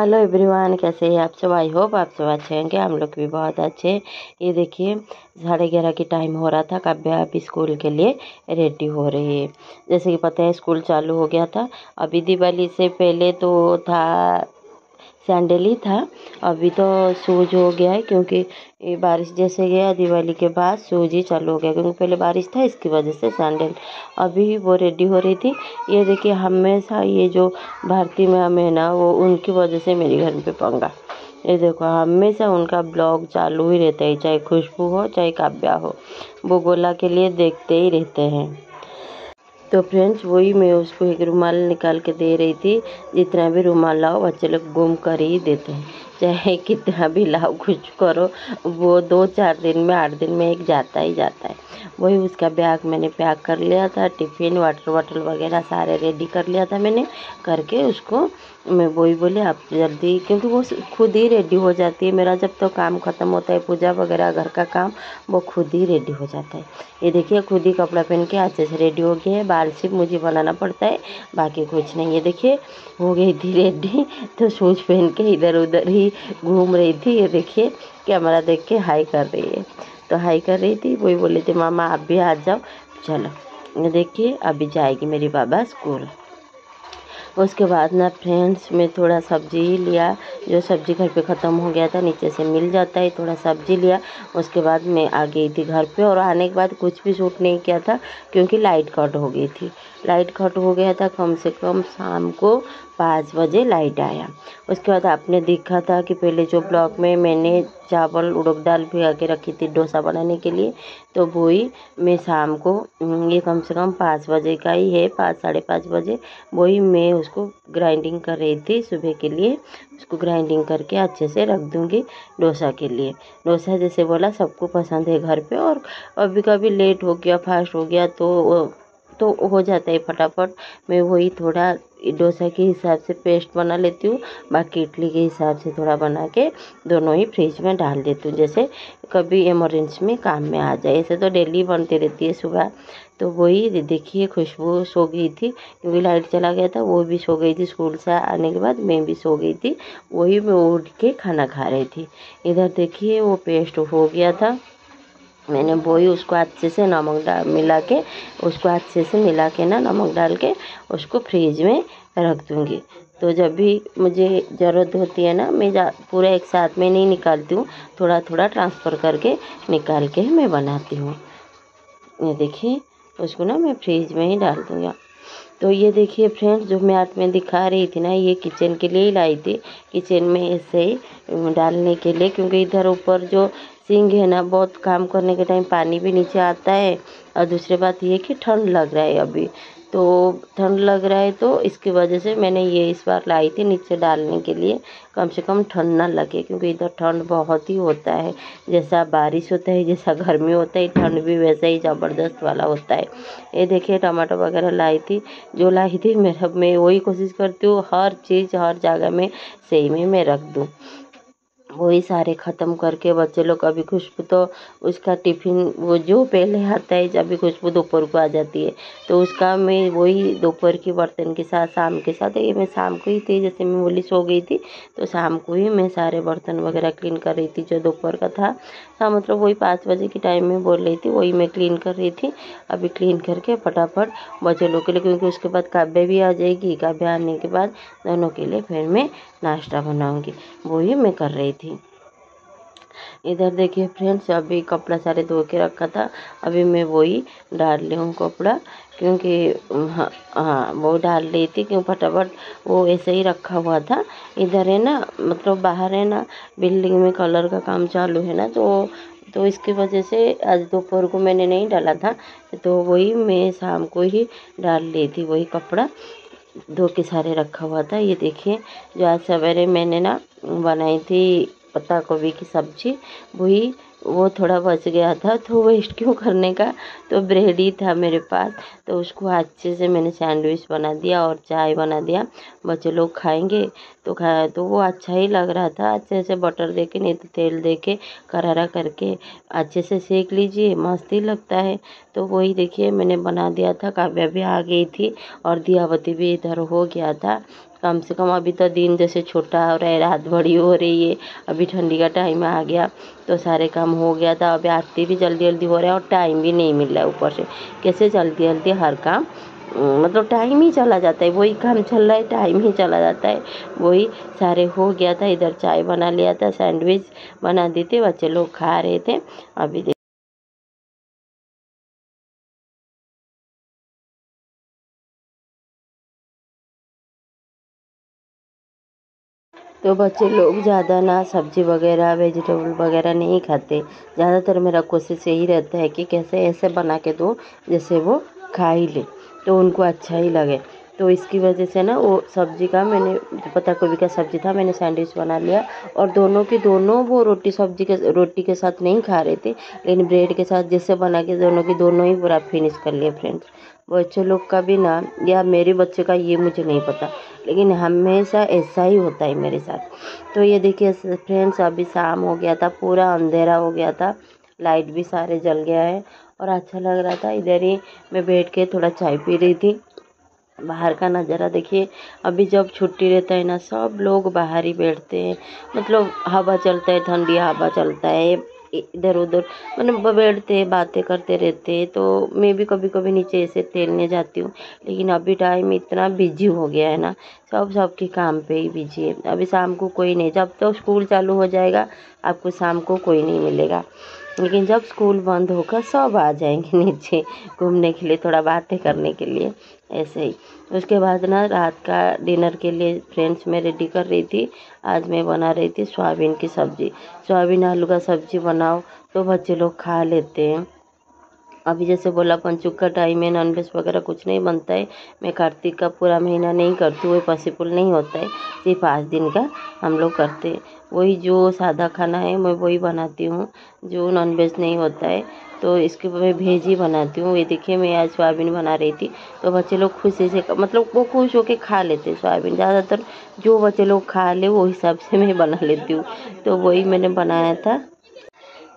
Hello everyone, कैसे हैं आप सब। आई होप आप सब अच्छे होंगे। हम लोग भी बहुत अच्छे। ये देखिए 11:30 की टाइम हो रहा था। काव्या अभी स्कूल के लिए रेडी हो रही है। जैसे कि पता है स्कूल चालू हो गया था। अभी दिवाली से पहले तो था सैंडल ही था, अभी तो शूज हो गया है क्योंकि ये बारिश जैसे गया दिवाली के बाद शूज ही चालू हो गया क्योंकि पहले बारिश था, इसकी वजह से सैंडल। अभी वो रेडी हो रही थी। ये देखिए हमेशा ये जो भारती मैम है ना, वो उनकी वजह से मेरे घर पे पंगा। ये देखो हमेशा उनका ब्लॉग चालू ही रहता है, चाहे खुशबू हो चाहे काव्या हो, वो गोला के लिए देखते ही रहते हैं। तो फ्रेंड्स वही मैं उसको एक रुमाल निकाल के दे रही थी। जितना भी रुमाल लाओ बच्चे लोग गुम कर ही देते हैं, चाहे कितना भी लाओ कुछ करो, वो 2-4 दिन में 8 दिन में एक जाता ही जाता है। वही उसका बैग मैंने पैक कर लिया था, टिफ़िन वाटर बॉटल वगैरह सारे रेडी कर लिया था मैंने करके उसको। मैं वही बोली आप जल्दी, क्योंकि वो खुद ही रेडी हो जाती है। मेरा जब तो काम ख़त्म होता है पूजा वगैरह घर का काम, वो खुद ही रेडी हो जाता है। ये देखिए खुद ही कपड़ा पहन के अच्छे से रेडी हो गया है। बाल सिर्फ मुझे बनाना पड़ता है, बाकी कुछ नहीं। ये देखिए हो गई थी रेडी, तो शूज पहन के इधर उधर ही घूम रही थी। ये देखिए कैमरा देख के हाई कर रही है, तो हाई कर रही थी। वही बोले थे मामा आप भी आ जाओ। चलो ये देखिए अभी जाएगी मेरी बाबा स्कूल। उसके बाद ना फ्रेंड्स मैं थोड़ा सब्जी ही लिया, जो सब्जी घर पे ख़त्म हो गया था, नीचे से मिल जाता है, थोड़ा सब्जी लिया। उसके बाद मैं आ गई थी घर पे, और आने के बाद कुछ भी शूट नहीं किया था क्योंकि लाइट कट हो गई थी। लाइट कट हो गया था कम से कम शाम को 5 बजे लाइट आया। उसके बाद आपने देखा था कि पहले जो ब्लॉग में मैंने चावल उड़द दाल भिगा के रखी थी डोसा बनाने के लिए, तो वही मैं शाम को ये कम से कम 5 बजे का ही है, 5 साढ़े 5 बजे वही मैं उसको ग्राइंडिंग कर रही थी सुबह के लिए। उसको ग्राइंडिंग करके अच्छे से रख दूँगी डोसा के लिए। डोसा जैसे बोला सबको पसंद है घर पे, और अभी कभी लेट हो गया फास्ट हो गया तो हो जाता है फटाफट। मैं वही थोड़ा डोसा के हिसाब से पेस्ट बना लेती हूँ, बाकी इडली के हिसाब से थोड़ा बना के दोनों ही फ्रिज में डाल देती हूँ, जैसे कभी इमरजेंसी में काम में आ जाए। ऐसे तो डेली बनती रहती है सुबह। तो वही देखिए खुशबू सो गई थी क्योंकि लाइट चला गया था, वो भी सो गई थी। स्कूल से आने के बाद मैं भी सो गई थी। वही मैं उठ के खाना खा रही थी। इधर देखिए वो पेस्ट हो गया था, मैंने वही उसको अच्छे से नमक मिला के उसको अच्छे से मिला के ना नमक डाल के उसको फ्रिज में रख दूँगी। तो जब भी मुझे ज़रूरत होती है ना, मैं पूरा एक साथ में नहीं निकालती हूँ, थोड़ा थोड़ा ट्रांसफ़र करके निकाल के मैं बनाती हूँ। ये देखिए उसको ना मैं फ्रिज में ही डाल दूँगी। तो ये देखिए फ्रेंड्स जो मैं आज में दिखा रही थी ना, ये किचन के लिए ही लाई थी। किचन में ऐसे ही डालने के लिए, क्योंकि इधर ऊपर जो सिंक है ना, बहुत काम करने के टाइम पानी भी नीचे आता है। और दूसरी बात ये कि ठंड लग रहा है अभी, तो ठंड लग रहा है, तो इसकी वजह से मैंने ये इस बार लाई थी नीचे डालने के लिए, कम से कम ठंड ना लगे, क्योंकि इधर ठंड बहुत ही होता है। जैसा बारिश होता है, जैसा गर्मी होता है, ठंड भी वैसा ही ज़बरदस्त वाला होता है। ये देखिए टमाटर वगैरह लाई थी, जो लाई थी मैं वही कोशिश करती हूँ हर चीज़ हर जगह में सही में मैं रख दूँ। वही सारे ख़त्म करके बच्चे लोग, अभी खुशबू तो उसका टिफ़िन वो जो पहले आता है, जब भी खुशबू दोपहर को आ जाती है, तो उसका मैं वही दोपहर के बर्तन के साथ शाम के साथ, ये मैं शाम को ही थी, जैसे मैं बोली सो गई थी, तो शाम को ही मैं सारे बर्तन वगैरह क्लीन कर रही थी जो दोपहर का था। हाँ मतलब वही 5 बजे के टाइम में बोल रही थी, वही मैं क्लीन कर रही थी। अभी क्लीन करके फटाफट बच्चे लोग के लिए, क्योंकि उसके बाद काव्या भी आ जाएगी, काव्या आने के बाद दोनों के लिए फिर मैं नाश्ता बनाऊँगी, वही मैं कर रही थी। इधर देखिए फ्रेंड्स अभी कपड़ा सारे धो के रखा था, अभी मैं वही डाल रही हूँ कपड़ा, क्योंकि हाँ वो डाल रही थी क्यों फटाफट वो ऐसे ही रखा हुआ था। इधर है ना, मतलब बाहर है ना, बिल्डिंग में कलर का काम चालू है ना, तो इसकी वजह से आज दोपहर को मैंने नहीं डाला था, तो वही मैं शाम को ही डाल ली थी। वही कपड़ा धो के सारे रखा हुआ था। ये देखिए जो आज सवेरे मैंने ना बनाई थी पत्ता गोभी की सब्जी, वही वो थोड़ा बच गया था, तो वेस्ट क्यों करने का, तो ब्रेड ही था मेरे पास, तो उसको अच्छे से मैंने सैंडविच बना दिया और चाय बना दिया। बच्चे लोग खाएंगे तो खाया, तो वो अच्छा ही लग रहा था। अच्छे से बटर दे के, नहीं तो तेल दे के करारा करके अच्छे से सेक लीजिए, मस्त ही लगता है। तो वही देखिए मैंने बना दिया था। काव्या भी आ गई थी और दियावती भी इधर हो गया था। कम से कम अभी तो दिन जैसे छोटा हो रहा है, रात बड़ी हो रही है, अभी ठंडी का टाइम आ गया तो सारे काम हो गया था। अभी आरती भी जल्दी जल्दी हो रहा है और टाइम भी नहीं मिल रहा है ऊपर से, कैसे जल्दी जल्दी हर काम मतलब टाइम ही चला जाता है, वही काम चल रहा है, टाइम ही चला जाता है। वही सारे हो गया था, इधर चाय बना लिया था, सैंडविच बना दी थी, बच्चे लोग खा रहे थे। अभी तो बच्चे लोग ज़्यादा ना सब्जी वगैरह वेजिटेबल वगैरह नहीं खाते। ज़्यादातर मेरा कोशिश यही रहता है कि कैसे ऐसे बना के दो जैसे वो खा ही ले, तो उनको अच्छा ही लगे। तो इसकी वजह से ना वो सब्जी का मैंने पत्ता गोभी का सब्जी था, मैंने सैंडविच बना लिया और दोनों की दोनों वो रोटी के साथ नहीं खा रहे थे, लेकिन ब्रेड के साथ जैसे बना के दोनों की दोनों ही पूरा फिनिश कर लिए फ्रेंड्स। बच्चों लोग का भी ना, या मेरे बच्चे का ये मुझे नहीं पता, लेकिन हमेशा ऐसा ही होता है मेरे साथ। तो ये देखिए फ्रेंड्स, अभी शाम हो गया था, पूरा अंधेरा हो गया था, लाइट भी सारे जल गया है और अच्छा लग रहा था। इधर ही मैं बैठ के थोड़ा चाय पी रही थी। बाहर का नज़ारा देखिए, अभी जब छुट्टी रहता है ना, सब लोग बाहर ही बैठते हैं, मतलब हवा चलता है, ठंडी हवा चलता है, इधर उधर मतलब बैठते हैं, बातें करते रहते हैं। तो मैं भी कभी कभी नीचे ऐसे टहलने जाती हूँ, लेकिन अभी टाइम इतना बिजी हो गया है ना, सब सबके काम पे ही बिजी है। अभी शाम को कोई नहीं, जब तक तो स्कूल चालू हो जाएगा आपको शाम को कोई नहीं मिलेगा, लेकिन जब स्कूल बंद होगा सब आ जाएंगे नीचे घूमने के लिए, थोड़ा बातें करने के लिए, ऐसे ही। उसके बाद ना रात का डिनर के लिए फ्रेंड्स मैं रेडी कर रही थी। आज मैं बना रही थी सोयाबीन की सब्ज़ी। सोयाबीन आलू का सब्ज़ी बनाओ तो बच्चे लोग खा लेते हैं। अभी जैसे बोला पंचुक का टाइम है, नॉनवेज वगैरह कुछ नहीं बनता है। मैं कार्तिक का पूरा महीना नहीं करती हूँ, वो पॉसिबल नहीं होता है, सिर्फ 5 दिन का हम लोग करते हैं। वही जो सादा खाना है मैं वही बनाती हूँ, जो नॉनवेज नहीं होता है तो इसके मैं भेज ही बनाती हूँ। ये देखिए मैं आज सोयाबीन बना रही थी, तो बच्चे लोग खुशी से मतलब वो खुश होके खा लेते हैं सोयाबीन। ज़्यादातर जो बच्चे लोग खा ले वो हिसाब से मैं बना लेती हूँ, तो वही मैंने बनाया था।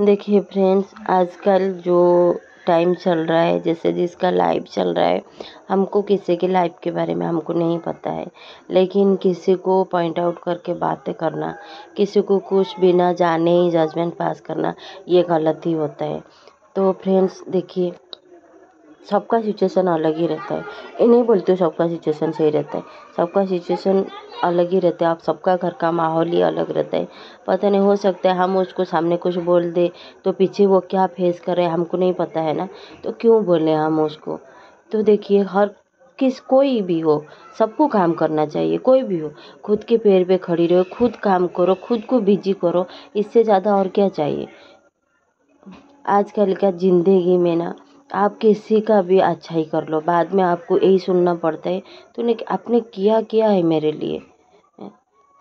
देखिए फ्रेंड्स, आजकल जो टाइम चल रहा है, जैसे जिसका लाइफ चल रहा है, हमको किसी के लाइफ के बारे में हमको नहीं पता है, लेकिन किसी को पॉइंट आउट करके बातें करना, किसी को कुछ बिना जाने ही जजमेंट पास करना, ये गलत ही होता है। तो फ्रेंड्स देखिए, सबका सिचुएशन अलग ही रहता है। ये नहीं बोलती हूँ सबका सिचुएशन सही रहता है, सबका सिचुएशन अलग ही रहता है। आप सबका घर का माहौल ही अलग रहता है। पता नहीं, हो सकता है हम उसको सामने कुछ बोल दे तो पीछे वो क्या फेस कर रहे हैं हमको नहीं पता है ना, तो क्यों बोले हम उसको। तो देखिए, हर कोई भी हो, सबको काम करना चाहिए, कोई भी हो, खुद के पैर पे खड़ी रहो, खुद काम करो, खुद को बिजी करो, इससे ज़्यादा और क्या चाहिए। आजकल का ज़िंदगी में ना, आप किसी का भी अच्छा ही कर लो, बाद में आपको यही सुनना पड़ता है तूने आपने किया क्या है मेरे लिए।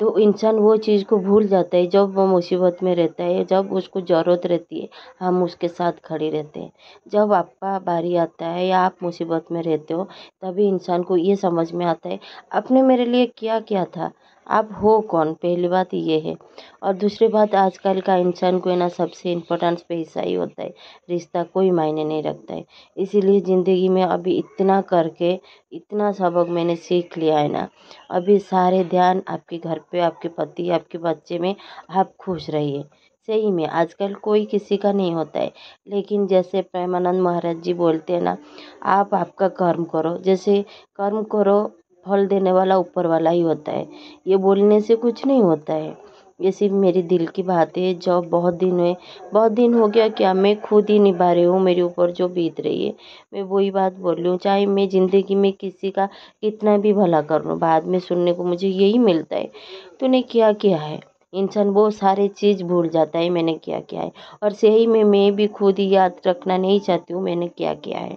तो इंसान वो चीज़ को भूल जाता है जब वो मुसीबत में रहता है, जब उसको ज़रूरत रहती है हम उसके साथ खड़े रहते हैं। जब आपका बारी आता है या आप मुसीबत में रहते हो, तभी इंसान को ये समझ में आता है आपने मेरे लिए क्या किया था, आप हो कौन, पहली बात ये है। और दूसरी बात, आजकल का इंसान को है ना सबसे इम्पोर्टेंस पैसा ही होता है, रिश्ता कोई मायने नहीं रखता है। इसीलिए ज़िंदगी में अभी इतना करके इतना सबक मैंने सीख लिया है ना, अभी सारे ध्यान आपके घर पे, आपके पति, आपके बच्चे में, आप खुश रहिए। सही में आजकल कोई किसी का नहीं होता है, लेकिन जैसे प्रेमानंद महाराज जी बोलते हैं ना, आप आपका कर्म करो, जैसे कर्म करो, फल देने वाला ऊपर वाला ही होता है। ये बोलने से कुछ नहीं होता है, ये सिर्फ मेरी दिल की बात है। जब बहुत दिन हो गया क्या, मैं खुद ही निभा रही हूँ, मेरे ऊपर जो बीत रही है मैं वही बात बोल रही हूँ। चाहे मैं ज़िंदगी में किसी का कितना भी भला कर लूँ, बाद में सुनने को मुझे यही मिलता है तूने क्या किया है। इंसान वो सारी चीज़ भूल जाता है मैंने क्या किया है, और सही में मैं भी खुद ही याद रखना नहीं चाहती हूँ मैंने क्या किया है।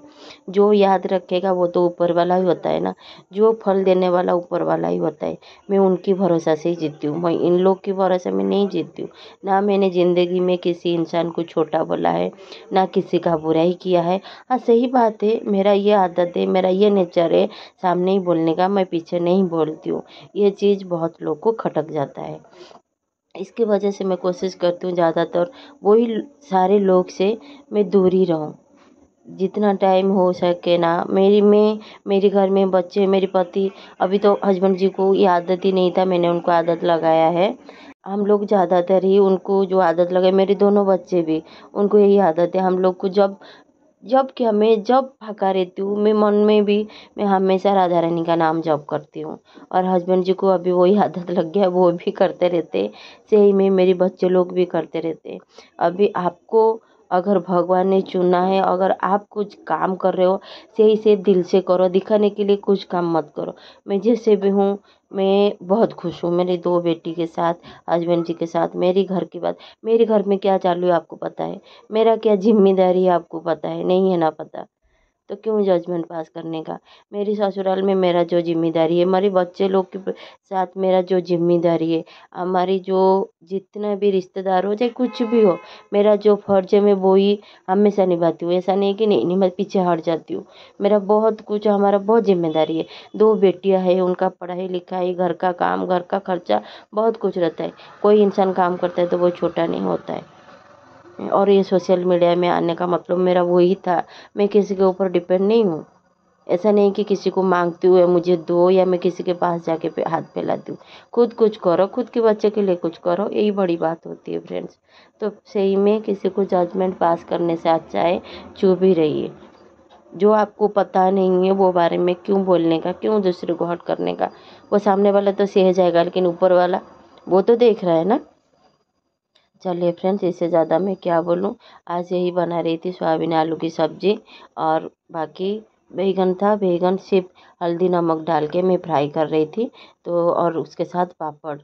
जो याद रखेगा वो तो ऊपर वाला ही होता है ना, जो फल देने वाला ऊपर वाला ही होता है। मैं उनकी भरोसा से ही जीती हूँ, मैं इन लोग की भरोसा में नहीं जीती हूँ। ना मैंने ज़िंदगी में किसी इंसान को छोटा बोला है, ना किसी का बुरा ही किया है। हाँ सही बात है, मेरा ये आदत है, मेरा ये नेचर है सामने ही बोलने का, मैं पीछे नहीं बोलती हूँ। ये चीज़ बहुत लोग को खटक जाता है, इसकी वजह से मैं कोशिश करती हूँ ज़्यादातर वही सारे लोग से मैं दूर ही रहूँ। जितना टाइम हो सके ना मेरे घर में बच्चे, मेरे पति, अभी तो हस्बैंड जी को ये आदत ही नहीं था, मैंने उनको आदत लगाया है। हम लोग ज़्यादातर ही उनको जो आदत लगे, मेरे दोनों बच्चे भी, उनको यही आदत है। हम लोग को जब जब क्या मैं जब फाका रहती हूँ, मैं मन में भी मैं हमेशा राधा रानी का नाम जप करती हूँ। और हस्बैंड जी को अभी वही आदत लग गया, वो भी करते रहते, सही में मेरे बच्चे लोग भी करते रहते। अभी आपको अगर भगवान ने चुना है, अगर आप कुछ काम कर रहे हो, सही से दिल से करो, दिखाने के लिए कुछ काम मत करो। मैं जैसे भी हूँ, मैं बहुत खुश हूँ मेरी 2 बेटी के साथ, हस्बैंड जी के साथ। मेरी घर की बात, मेरे घर में क्या चालू है आपको पता है, मेरा क्या जिम्मेदारी है आपको पता है, नहीं है ना पता, तो क्यों जजमेंट पास करने का। मेरी ससुराल में मेरा जो जिम्मेदारी है, हमारे बच्चे लोग के साथ मेरा जो जिम्मेदारी है, हमारी जो जितना भी रिश्तेदार हो चाहे कुछ भी हो, मेरा जो फर्ज है मैं वो ही हमेशा निभाती हूँ। ऐसा नहीं कि नहीं मैं पीछे हट जाती हूँ। मेरा बहुत कुछ, हमारा बहुत जिम्मेदारी है। 2 बेटियां हैं, उनका पढ़ाई लिखाई, घर का काम, घर का खर्चा, बहुत कुछ रहता है। कोई इंसान काम करता है तो वो छोटा नहीं होता है। और ये सोशल मीडिया में आने का मतलब मेरा वही था, मैं किसी के ऊपर डिपेंड नहीं हूँ। ऐसा नहीं कि किसी को मांगती हुए मुझे दो, या मैं किसी के पास जाके हाथ फैलाती हूँ। खुद कुछ करो, खुद के बच्चे के लिए कुछ करो, यही बड़ी बात होती है फ्रेंड्स। तो सही में किसी को जजमेंट पास करने से अच्छा है चुप ही रहिए। जो आपको पता नहीं है वो बारे में क्यों बोलने का, क्यों दूसरे को हर्ट करने का। वो सामने वाला तो सह जाएगा, लेकिन ऊपर वाला वो तो देख रहा है ना। चलिए फ्रेंड्स, इससे ज़्यादा मैं क्या बोलूँ। आज यही बना रही थी सोयाबीन आलू की सब्ज़ी, और बाकी बैगन था, बैगन सिर्फ हल्दी नमक डाल के मैं फ्राई कर रही थी, तो और उसके साथ पापड़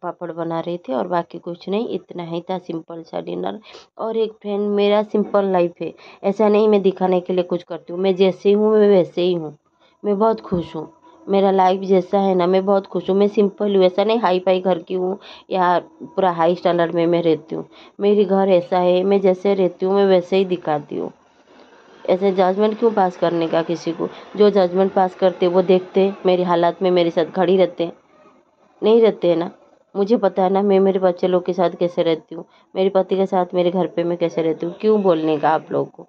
पापड़ बना रही थी, और बाकी कुछ नहीं, इतना ही था सिंपल सा डिनर। और एक फ्रेंड, मेरा सिंपल लाइफ है, ऐसा नहीं मैं दिखाने के लिए कुछ करती हूँ। मैं जैसे हूँ मैं वैसे ही हूँ, मैं बहुत खुश हूँ। मेरा लाइफ जैसा है ना, मैं बहुत खुश हूँ। मैं सिंपल हूँ, ऐसा नहीं हाई फाई घर की हूँ या पूरा हाई स्टैंडर्ड में मैं रहती हूँ। मेरी घर ऐसा है, मैं जैसे रहती हूँ मैं वैसे ही दिखाती हूँ। ऐसे जजमेंट क्यों पास करने का किसी को। जो जजमेंट पास करते वो देखते मेरी हालात में मेरे साथ खड़ी रहते, नहीं रहते हैं ना। मुझे पता है ना मैं मेरे बच्चे लोग के साथ कैसे रहती हूँ, मेरे पति के साथ मेरे घर पे मैं कैसे रहती हूँ, क्यों बोलने का आप लोगों को।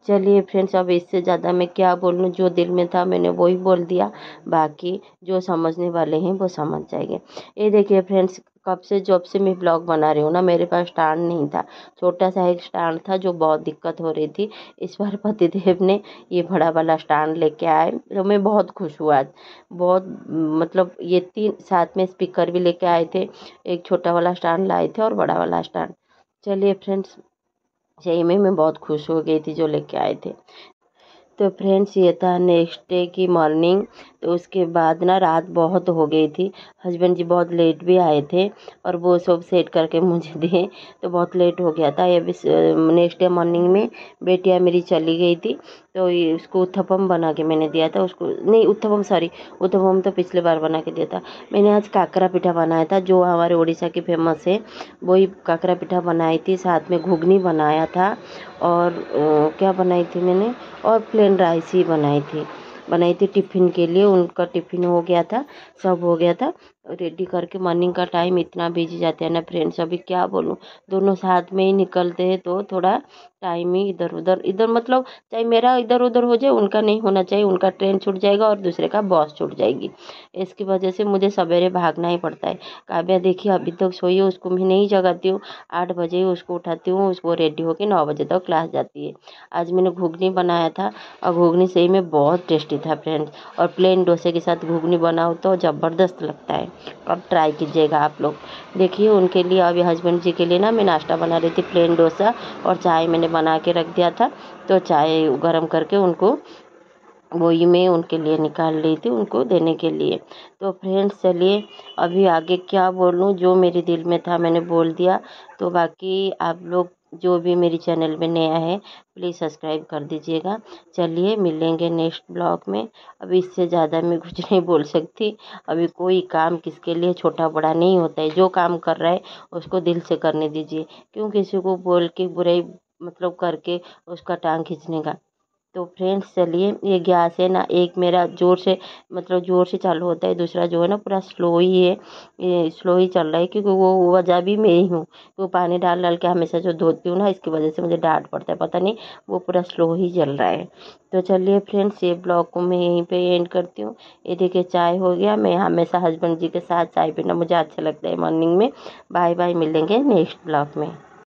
चलिए फ्रेंड्स, अब इससे ज़्यादा मैं क्या बोलूँ, जो दिल में था मैंने वही बोल दिया। बाकी जो समझने वाले हैं वो समझ जाएंगे। ये देखिए फ्रेंड्स, कब से जब से मैं ब्लॉग बना रही हूँ ना, मेरे पास स्टैंड नहीं था। छोटा सा एक स्टैंड था जो बहुत दिक्कत हो रही थी। इस बार पतिदेव ने ये बड़ा वाला स्टैंड लेके आए, तो मैं बहुत खुश हुआ आज। बहुत मतलब ये 3 साथ में स्पीकर भी लेके आए थे, एक छोटा वाला स्टैंड लाए थे और बड़ा वाला स्टैंड। चलिए फ्रेंड्स, सही में मैं बहुत खुश हो गई थी जो लेके आए थे। तो फ्रेंड्स, ये था नेक्स्ट डे की मॉर्निंग। तो उसके बाद ना रात बहुत हो गई थी, हस्बैंड जी बहुत लेट भी आए थे, और वो सब सेट करके मुझे दिए, तो बहुत लेट हो गया था। ये भी नेक्स्ट डे मॉर्निंग में बेटियाँ मेरी चली गई थी, तो ये उसको उत्तपम बना के मैंने दिया था उसको, नहीं उत्तपम सॉरी, उत्तपम तो पिछले बार बना के दिया था। मैंने आज काकरा पिठा बनाया था, जो हमारे उड़ीसा की फेमस है, वही काकरा पिठा बनाई थी, साथ में घुगनी बनाया था, और क्या बनाई थी मैंने, और प्लेन राइस ही बनाई थी टिफ़िन के लिए। उनका टिफ़िन हो गया था, सब हो गया था रेडी करके। मॉर्निंग का टाइम इतना बिजी जाते हैं ना फ्रेंड्स, अभी क्या बोलूँ। दोनों साथ में ही निकलते हैं तो थोड़ा टाइम ही इधर मतलब, चाहे मेरा इधर उधर हो जाए, उनका नहीं होना चाहिए। उनका ट्रेन छूट जाएगा और दूसरे का बस छूट जाएगी, इसकी वजह से मुझे सवेरे भागना ही पड़ता है। काव्या देखिए अभी तक सोई है, उसको मैं नहीं जगाती हूँ, 8 बजे ही उसको उठाती हूँ, उसको रेडी होकर 9 बजे तक क्लास जाती है। आज मैंने घुगनी बनाया था, और घुगनी सही में बहुत टेस्टी था फ्रेंड्स। और प्लेन डोसे के साथ घुगनी बनाओ तो ज़बरदस्त लगता है, अब ट्राई कीजिएगा आप लोग। देखिए उनके लिए, अभी हस्बैंड जी के लिए ना मैं नाश्ता बना रही थी, प्लेन डोसा, और चाय मैंने बना के रख दिया था, तो चाय गर्म करके उनको वही मैं उनके लिए निकाल रही थी, उनको देने के लिए। तो फ्रेंड्स चलिए, अभी आगे क्या बोलूँ, जो मेरे दिल में था मैंने बोल दिया। तो बाकी आप लोग जो भी मेरी चैनल में नया है, प्लीज़ सब्सक्राइब कर दीजिएगा। चलिए मिलेंगे नेक्स्ट ब्लॉग में। अभी इससे ज़्यादा मैं कुछ नहीं बोल सकती। अभी कोई काम किसके लिए छोटा बड़ा नहीं होता है, जो काम कर रहा है उसको दिल से करने दीजिए। क्यों किसी को बोल के बुराई मतलब करके उसका टांग खींचने का। तो फ्रेंड्स चलिए, ये गैस है ना, एक मेरा ज़ोर से मतलब ज़ोर से चालू होता है, दूसरा जो है ना पूरा स्लो ही है, ये स्लो ही चल रहा है, क्योंकि वो वजह भी मैं ही हूँ। वो पानी डाल डाल के हमेशा जो धोती हूँ ना, इसकी वजह से मुझे डांट पड़ता है, पता नहीं, वो पूरा स्लो ही चल रहा है। तो चलिए फ्रेंड्स, ये ब्लॉग को मैं यहीं पे एंड करती हूँ। ये देखिए चाय हो गया, मैं हमेशा हस्बैंड जी के साथ चाय पीना मुझे अच्छा लगता है मॉर्निंग में। बाय बाय, मिलेंगे नेक्स्ट ब्लॉग में।